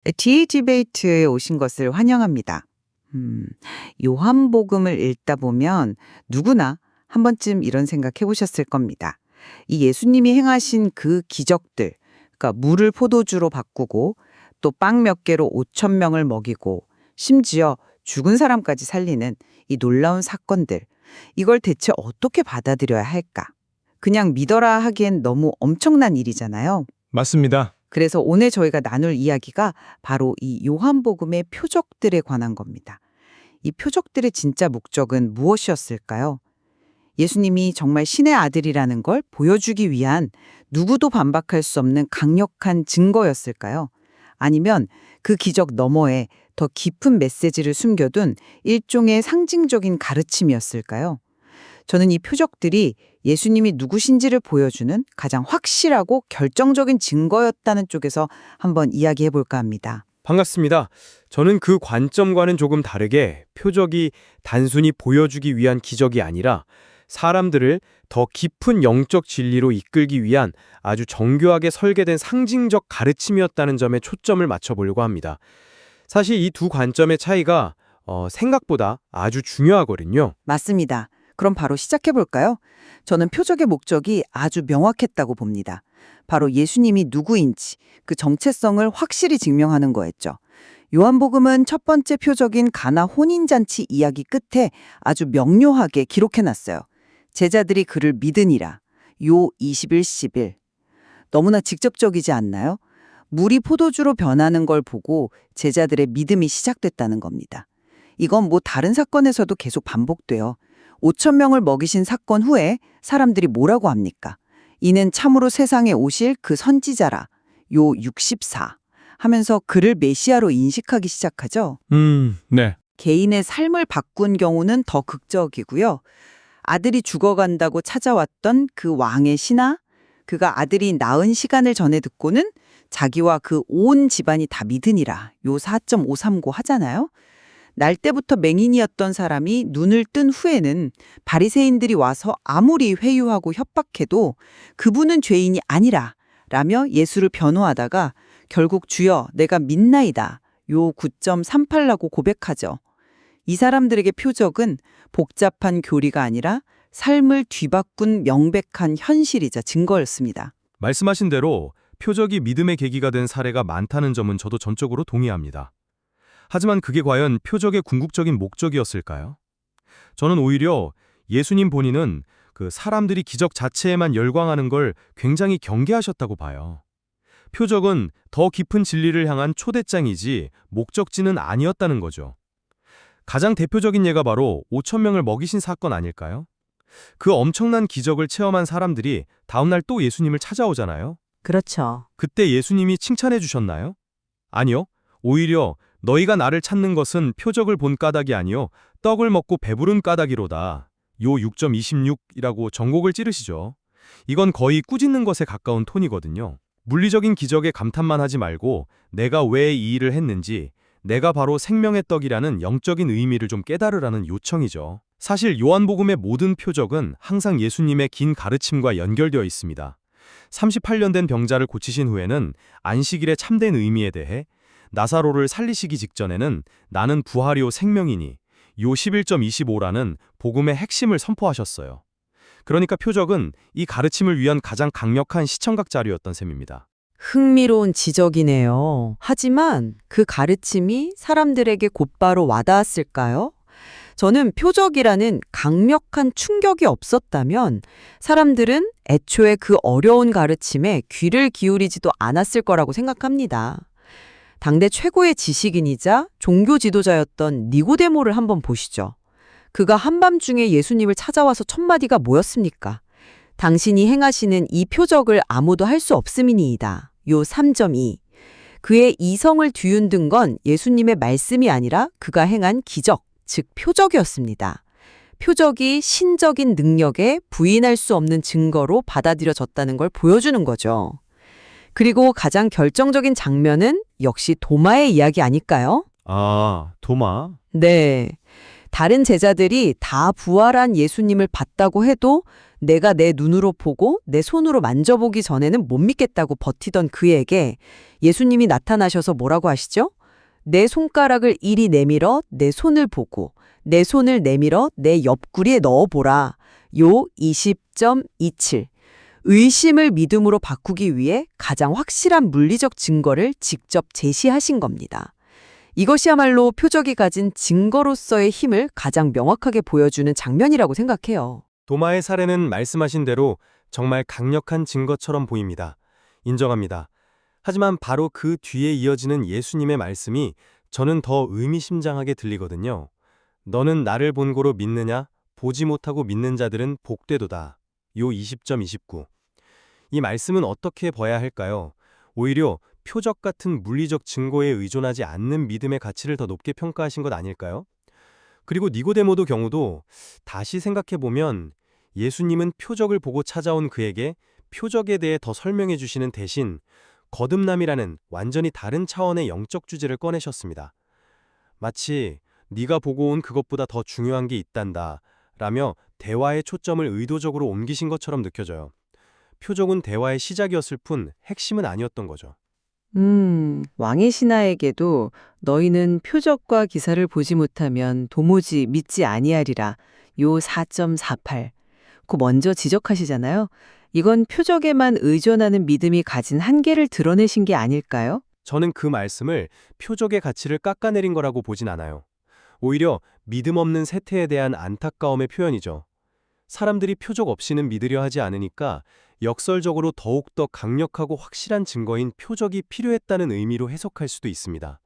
디베이트에 오신 것을 환영합니다. 음, 요한복음을 읽다 보면 누구나 한 번쯤 이런 생각 해보셨을 겁니다. 이 예수님이 행하신 그 기적들, 그러니까 물을 포도주로 바꾸고 또 빵 몇 개로 5천 명을 먹이고 심지어 죽은 사람까지 살리는 이 놀라운 사건들, 이걸 대체 어떻게 받아들여야 할까? 그냥 믿어라 하기엔 너무 엄청난 일이잖아요. 맞습니다. 그래서 오늘 저희가 나눌 이야기가 바로 이 요한복음의 표적들에 관한 겁니다. 이 표적들의 진짜 목적은 무엇이었을까요? 예수님이 정말 신의 아들이라는 걸 보여주기 위한 누구도 반박할 수 없는 강력한 증거였을까요? 아니면 그 기적 너머에 더 깊은 메시지를 숨겨둔 일종의 상징적인 가르침이었을까요? 저는 이 표적들이 예수님이 누구신지를 보여주는 가장 확실하고 결정적인 증거였다는 쪽에서 한번 이야기해 볼까 합니다. 반갑습니다. 저는 그 관점과는 조금 다르게 표적이 단순히 보여주기 위한 기적이 아니라 사람들을 더 깊은 영적 진리로 이끌기 위한 아주 정교하게 설계된 상징적 가르침이었다는 점에 초점을 맞춰보려고 합니다. 사실 이 두 관점의 차이가 생각보다 아주 중요하거든요. 맞습니다. 그럼 바로 시작해 볼까요? 저는 표적의 목적이 아주 명확했다고 봅니다. 바로 예수님이 누구인지 그 정체성을 확실히 증명하는 거였죠. 요한복음은 첫 번째 표적인 가나 혼인잔치 이야기 끝에 아주 명료하게 기록해놨어요. 제자들이 그를 믿으니라. 요 21:11. 너무나 직접적이지 않나요? 물이 포도주로 변하는 걸 보고 제자들의 믿음이 시작됐다는 겁니다. 이건 뭐 다른 사건에서도 계속 반복돼요. 5천 명을 먹이신 사건 후에 사람들이 뭐라고 합니까? 이는 참으로 세상에 오실 그 선지자라. 요 64. 하면서 그를 메시아로 인식하기 시작하죠. 네. 개인의 삶을 바꾼 경우는 더 극적이고요. 아들이 죽어간다고 찾아왔던 그 왕의 신하, 그가 아들이 낳은 시간을 전에 듣고는 자기와 그 온 집안이 다 믿으니라. 요 4.539 하잖아요. 날 때부터 맹인이었던 사람이 눈을 뜬 후에는 바리새인들이 와서 아무리 회유하고 협박해도 그분은 죄인이 아니라 라며 예수를 변호하다가 결국 주여 내가 믿나이다. 요 9.38라고 고백하죠. 이 사람들에게 표적은 복잡한 교리가 아니라 삶을 뒤바꾼 명백한 현실이자 증거였습니다. 말씀하신 대로 표적이 믿음의 계기가 된 사례가 많다는 점은 저도 전적으로 동의합니다. 하지만 그게 과연 표적의 궁극적인 목적이었을까요? 저는 오히려 예수님 본인은 그 사람들이 기적 자체에만 열광하는 걸 굉장히 경계하셨다고 봐요. 표적은 더 깊은 진리를 향한 초대장이지 목적지는 아니었다는 거죠. 가장 대표적인 예가 바로 5천 명을 먹이신 사건 아닐까요? 그 엄청난 기적을 체험한 사람들이 다음날 또 예수님을 찾아오잖아요. 그렇죠. 그때 예수님이 칭찬해 주셨나요? 아니요. 오히려 너희가 나를 찾는 것은 표적을 본 까닭이 아니요 떡을 먹고 배부른 까닭이로다. 요 6.26이라고 전곡을 찌르시죠. 이건 거의 꾸짖는 것에 가까운 톤이거든요. 물리적인 기적에 감탄만 하지 말고 내가 왜 이 일을 했는지, 내가 바로 생명의 떡이라는 영적인 의미를 좀 깨달으라는 요청이죠. 사실 요한복음의 모든 표적은 항상 예수님의 긴 가르침과 연결되어 있습니다. 38년 된 병자를 고치신 후에는 안식일의 참된 의미에 대해, 나사로를 살리시기 직전에는 나는 부활이요 생명이니 요 11.25라는 복음의 핵심을 선포하셨어요. 그러니까 표적은 이 가르침을 위한 가장 강력한 시청각 자료였던 셈입니다. 흥미로운 지적이네요. 하지만 그 가르침이 사람들에게 곧바로 와닿았을까요? 저는 표적이라는 강력한 충격이 없었다면 사람들은 애초에 그 어려운 가르침에 귀를 기울이지도 않았을 거라고 생각합니다. 당대 최고의 지식인이자 종교 지도자였던 니고데모를 한번 보시죠. 그가 한밤중에 예수님을 찾아와서 첫 마디가 뭐였습니까? 당신이 행하시는 이 표적을 아무도 할 수 없음이니이다. 요 3.2. 그의 이성을 뒤흔든 건 예수님의 말씀이 아니라 그가 행한 기적, 즉 표적이었습니다. 표적이 신적인 능력에 부인할 수 없는 증거로 받아들여졌다는 걸 보여주는 거죠. 그리고 가장 결정적인 장면은 역시 도마의 이야기 아닐까요? 아, 도마. 네. 다른 제자들이 다 부활한 예수님을 봤다고 해도 내가 내 눈으로 보고 내 손으로 만져보기 전에는 못 믿겠다고 버티던 그에게 예수님이 나타나셔서 뭐라고 하시죠? 내 손가락을 이리 내밀어 내 손을 보고 내 손을 내밀어 내 옆구리에 넣어보라. 요 20.27. 의심을 믿음으로 바꾸기 위해 가장 확실한 물리적 증거를 직접 제시하신 겁니다. 이것이야말로 표적이 가진 증거로서의 힘을 가장 명확하게 보여주는 장면이라고 생각해요. 도마의 사례는 말씀하신 대로 정말 강력한 증거처럼 보입니다. 인정합니다. 하지만 바로 그 뒤에 이어지는 예수님의 말씀이 저는 더 의미심장하게 들리거든요. 너는 나를 본고로 믿느냐? 보지 못하고 믿는 자들은 복되도다. 요 20.29. 이 말씀은 어떻게 봐야 할까요? 오히려 표적 같은 물리적 증거에 의존하지 않는 믿음의 가치를 더 높게 평가하신 것 아닐까요? 그리고 니고데모도 경우도 다시 생각해보면 예수님은 표적을 보고 찾아온 그에게 표적에 대해 더 설명해 주시는 대신 거듭남이라는 완전히 다른 차원의 영적 주제를 꺼내셨습니다. 마치 네가 보고 온 그것보다 더 중요한 게 있단다 라며 대화의 초점을 의도적으로 옮기신 것처럼 느껴져요. 표적은 대화의 시작이었을 뿐 핵심은 아니었던 거죠. 왕의 신하에게도 너희는 표적과 기사를 보지 못하면 도무지 믿지 아니하리라. 요 4.48. 그 먼저 지적하시잖아요. 이건 표적에만 의존하는 믿음이 가진 한계를 드러내신 게 아닐까요? 저는 그 말씀을 표적의 가치를 깎아내린 거라고 보진 않아요. 오히려 믿음 없는 세태에 대한 안타까움의 표현이죠. 사람들이 표적 없이는 믿으려 하지 않으니까 역설적으로 더욱더 강력하고 확실한 증거인 표적이 필요했다는 의미로 해석할 수도 있습니다.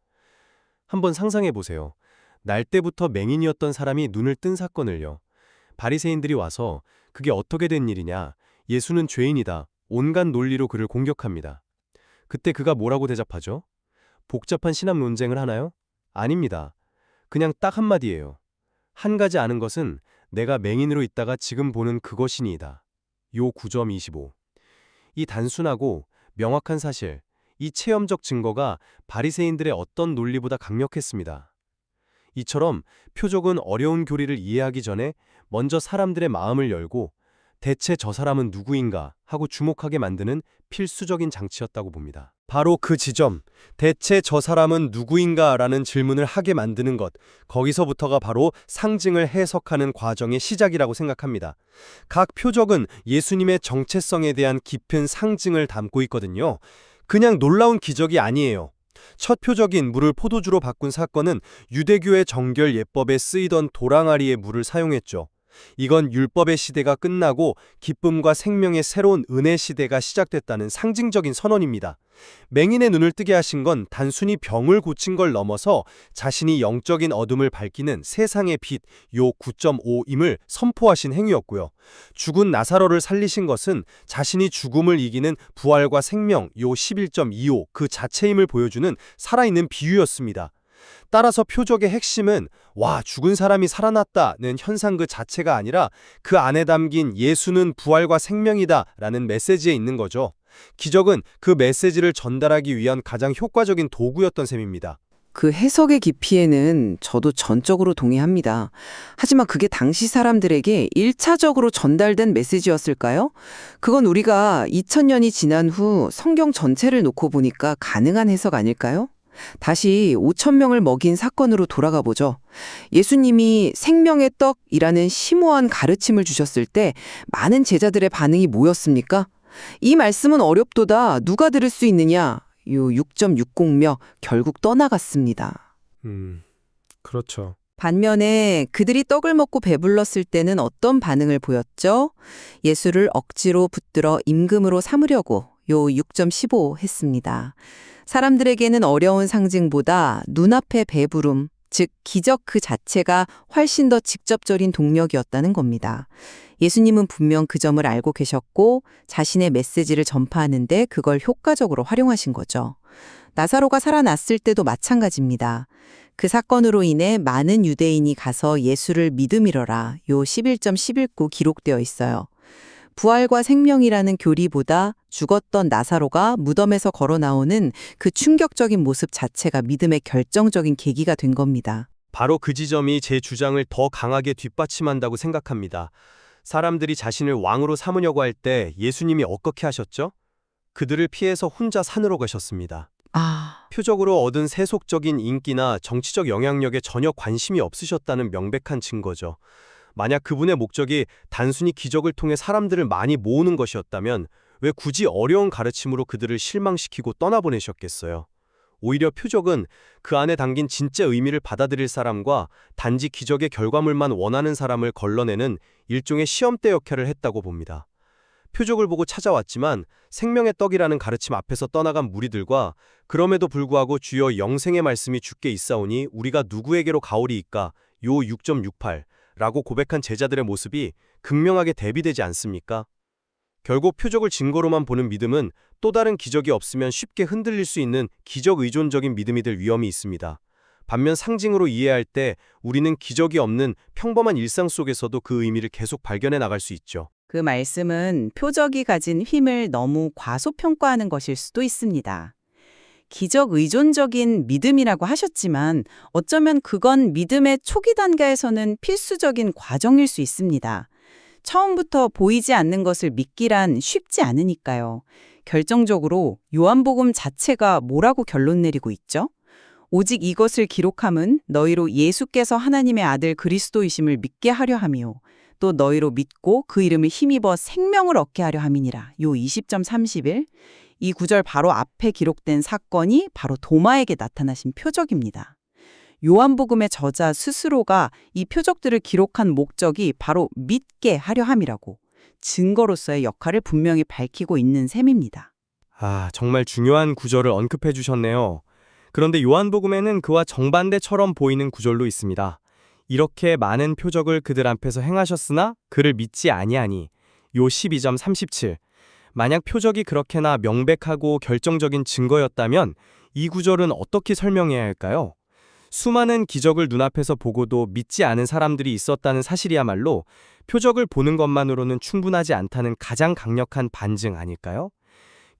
한번 상상해 보세요. 날 때부터 맹인이었던 사람이 눈을 뜬 사건을요. 바리새인들이 와서 그게 어떻게 된 일이냐, 예수는 죄인이다, 온갖 논리로 그를 공격합니다. 그때 그가 뭐라고 대답하죠? 복잡한 신학 논쟁을 하나요? 아닙니다. 그냥 딱 한마디예요. 한 가지 아는 것은 내가 맹인으로 있다가 지금 보는 그것이니이다. 요 9.25. 이 단순하고 명확한 사실, 이 체험적 증거가 바리새인들의 어떤 논리보다 강력했습니다. 이처럼 표적은 어려운 교리를 이해하기 전에 먼저 사람들의 마음을 열고 대체 저 사람은 누구인가 하고 주목하게 만드는 필수적인 장치였다고 봅니다. 바로 그 지점, 대체 저 사람은 누구인가 라는 질문을 하게 만드는 것, 거기서부터가 바로 상징을 해석하는 과정의 시작이라고 생각합니다. 각 표적은 예수님의 정체성에 대한 깊은 상징을 담고 있거든요. 그냥 놀라운 기적이 아니에요. 첫 표적인 물을 포도주로 바꾼 사건은 유대교의 정결 예법에 쓰이던 도랑아리의 물을 사용했죠. 이건 율법의 시대가 끝나고 기쁨과 생명의 새로운 은혜 시대가 시작됐다는 상징적인 선언입니다. 맹인의 눈을 뜨게 하신 건 단순히 병을 고친 걸 넘어서 자신이 영적인 어둠을 밝히는 세상의 빛, 요 9.5임을 선포하신 행위였고요. 죽은 나사로를 살리신 것은 자신이 죽음을 이기는 부활과 생명, 요 11.25 그 자체임을 보여주는 살아있는 비유였습니다. 따라서 표적의 핵심은 와, 죽은 사람이 살아났다는 현상 그 자체가 아니라 그 안에 담긴 예수는 부활과 생명이다 라는 메시지에 있는 거죠. 기적은 그 메시지를 전달하기 위한 가장 효과적인 도구였던 셈입니다. 그 해석의 깊이에는 저도 전적으로 동의합니다. 하지만 그게 당시 사람들에게 1차적으로 전달된 메시지였을까요? 그건 우리가 2000년이 지난 후 성경 전체를 놓고 보니까 가능한 해석 아닐까요? 다시 5,000명을 먹인 사건으로 돌아가 보죠. 예수님이 생명의 떡이라는 심오한 가르침을 주셨을 때 많은 제자들의 반응이 뭐였습니까? 이 말씀은 어렵도다. 누가 들을 수 있느냐? 요 6.60며 결국 떠나갔습니다. 그렇죠. 반면에 그들이 떡을 먹고 배불렀을 때는 어떤 반응을 보였죠? 예수를 억지로 붙들어 임금으로 삼으려고 요 6.15 했습니다. 사람들에게는 어려운 상징보다 눈앞의 배부름, 즉 기적 그 자체가 훨씬 더 직접적인 동력이었다는 겁니다. 예수님은 분명 그 점을 알고 계셨고 자신의 메시지를 전파하는데 그걸 효과적으로 활용하신 거죠. 나사로가 살아났을 때도 마찬가지입니다. 그 사건으로 인해 많은 유대인이 가서 예수를 믿음이러라 요 11.11구 기록되어 있어요. 부활과 생명이라는 교리보다 죽었던 나사로가 무덤에서 걸어 나오는 그 충격적인 모습 자체가 믿음의 결정적인 계기가 된 겁니다. 바로 그 지점이 제 주장을 더 강하게 뒷받침한다고 생각합니다. 사람들이 자신을 왕으로 삼으려고 할 때 예수님이 어떻게 하셨죠? 그들을 피해서 혼자 산으로 가셨습니다. 표적으로 얻은 세속적인 인기나 정치적 영향력에 전혀 관심이 없으셨다는 명백한 증거죠. 만약 그분의 목적이 단순히 기적을 통해 사람들을 많이 모으는 것이었다면 왜 굳이 어려운 가르침으로 그들을 실망시키고 떠나보내셨겠어요? 오히려 표적은 그 안에 담긴 진짜 의미를 받아들일 사람과 단지 기적의 결과물만 원하는 사람을 걸러내는 일종의 시험대 역할을 했다고 봅니다. 표적을 보고 찾아왔지만 생명의 떡이라는 가르침 앞에서 떠나간 무리들과 그럼에도 불구하고 주여 영생의 말씀이 주께 있사오니 우리가 누구에게로 가오리이까 요 6.68라고 고백한 제자들의 모습이 극명하게 대비되지 않습니까? 결국 표적을 증거로만 보는 믿음은 또 다른 기적이 없으면 쉽게 흔들릴 수 있는 기적 의존적인 믿음이 될 위험이 있습니다. 반면 상징으로 이해할 때 우리는 기적이 없는 평범한 일상 속에서도 그 의미를 계속 발견해 나갈 수 있죠. 그 말씀은 표적이 가진 힘을 너무 과소평가하는 것일 수도 있습니다. 기적 의존적인 믿음이라고 하셨지만 어쩌면 그건 믿음의 초기 단계에서는 필수적인 과정일 수 있습니다. 처음부터 보이지 않는 것을 믿기란 쉽지 않으니까요. 결정적으로 요한복음 자체가 뭐라고 결론 내리고 있죠? 오직 이것을 기록함은 너희로 예수께서 하나님의 아들 그리스도이심을 믿게 하려 함이요. 또 너희로 믿고 그 이름을 힘입어 생명을 얻게 하려 함이니라. 요 20.31. 이 구절 바로 앞에 기록된 사건이 바로 도마에게 나타나신 표적입니다. 요한복음의 저자 스스로가 이 표적들을 기록한 목적이 바로 믿게 하려 함이라고 증거로서의 역할을 분명히 밝히고 있는 셈입니다. 정말 중요한 구절을 언급해 주셨네요. 그런데 요한복음에는 그와 정반대처럼 보이는 구절도 있습니다. 이렇게 많은 표적을 그들 앞에서 행하셨으나 그를 믿지 아니하니 요 12.37. 만약 표적이 그렇게나 명백하고 결정적인 증거였다면 이 구절은 어떻게 설명해야 할까요? 수많은 기적을 눈앞에서 보고도 믿지 않은 사람들이 있었다는 사실이야말로 표적을 보는 것만으로는 충분하지 않다는 가장 강력한 반증 아닐까요?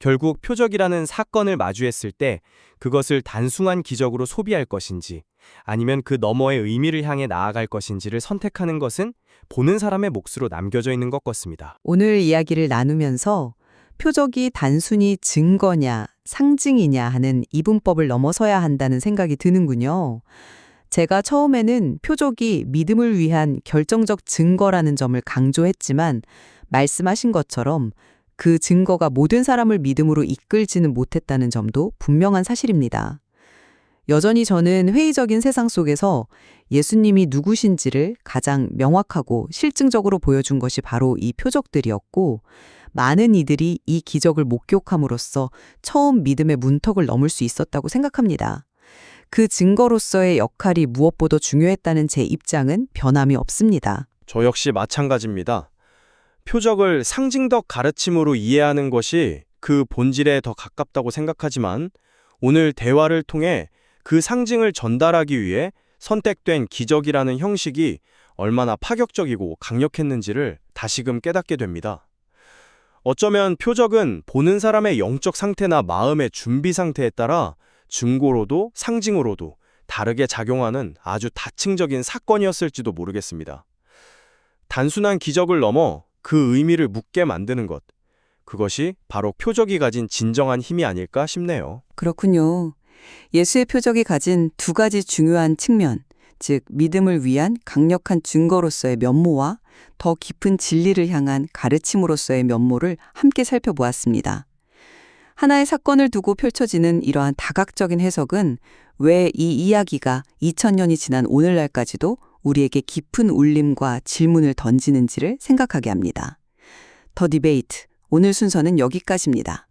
결국 표적이라는 사건을 마주했을 때 그것을 단순한 기적으로 소비할 것인지 아니면 그 너머의 의미를 향해 나아갈 것인지를 선택하는 것은 보는 사람의 몫으로 남겨져 있는 것 같습니다. 오늘 이야기를 나누면서 표적이 단순히 증거냐, 상징이냐 하는 이분법을 넘어서야 한다는 생각이 드는군요. 제가 처음에는 표적이 믿음을 위한 결정적 증거라는 점을 강조했지만 말씀하신 것처럼 그 증거가 모든 사람을 믿음으로 이끌지는 못했다는 점도 분명한 사실입니다. 여전히 저는 회의적인 세상 속에서 예수님이 누구신지를 가장 명확하고 실증적으로 보여준 것이 바로 이 표적들이었고 많은 이들이 이 기적을 목격함으로써 처음 믿음의 문턱을 넘을 수 있었다고 생각합니다. 그 증거로서의 역할이 무엇보다 중요했다는 제 입장은 변함이 없습니다. 저 역시 마찬가지입니다. 표적을 상징적 가르침으로 이해하는 것이 그 본질에 더 가깝다고 생각하지만 오늘 대화를 통해 그 상징을 전달하기 위해 선택된 기적이라는 형식이 얼마나 파격적이고 강력했는지를 다시금 깨닫게 됩니다. 어쩌면 표적은 보는 사람의 영적 상태나 마음의 준비 상태에 따라 증거로도 상징으로도 다르게 작용하는 아주 다층적인 사건이었을지도 모르겠습니다. 단순한 기적을 넘어 그 의미를 묻게 만드는 것, 그것이 바로 표적이 가진 진정한 힘이 아닐까 싶네요. 그렇군요. 예수의 표적이 가진 두 가지 중요한 측면, 즉 믿음을 위한 강력한 증거로서의 면모와 더 깊은 진리를 향한 가르침으로서의 면모를 함께 살펴보았습니다. 하나의 사건을 두고 펼쳐지는 이러한 다각적인 해석은 왜 이 이야기가 2000년이 지난 오늘날까지도 우리에게 깊은 울림과 질문을 던지는지를 생각하게 합니다. 더 디베이트, 오늘 순서는 여기까지입니다.